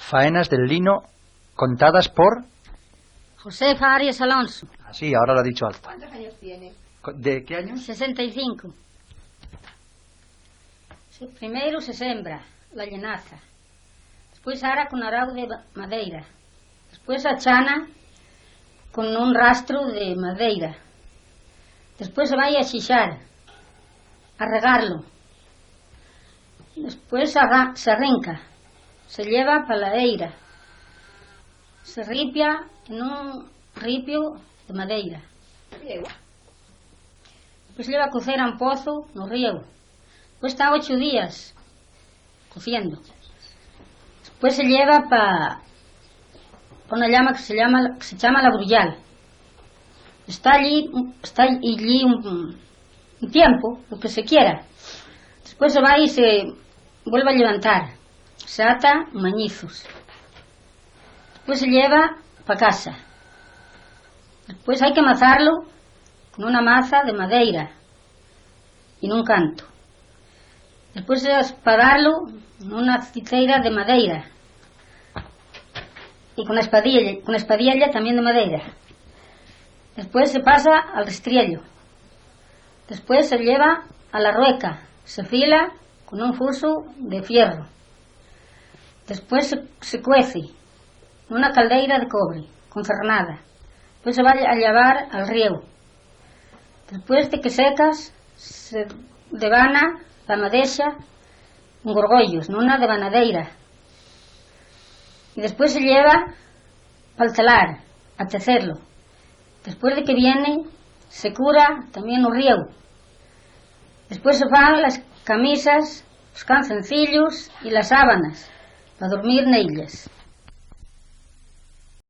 Faenas del lino contadas por... Josefa Arias Alonso. Ah, sí, ahora lo ha dicho alto. ¿Cuántos años tiene? ¿De qué años? 65. Primeiro se sembra la llenaza, despois ara con arao de madeira, despois a chana con un rastro de madeira, despois se vai a xixar, a regarlo, despois se arrinca, se lleva pa ladeira, se ripia en un ripio de madeira, despois lleva a cocer a un pozo no río. Después está 8 días cociendo. Después se lleva para una llama que se llama la brullal. Está allí un tiempo, lo que se quiera. Después se va y se vuelve a levantar. Se ata mañizos. Después se lleva para casa. Después hay que amazarlo con una maza de madeira y en un canto. Despois de espararlo nunha ciceira de madeira e con espadilla tamén de madeira. Despois se pasa al restriello. Despois se lleva a la rueca, se fila con un fuso de fierro. Despois se cuece nunha caldeira de cobre con cernada. Despois se vai a llevar al río. Despois de que secas se devana la madexa en gorgollos, nunha devanadeira. E despois se lleva para telar, a tecerlo. Despois de que viene, se cura tamén no río. Despois se fan las camisas, os calzoncillos e las sábanas para dormir nellas.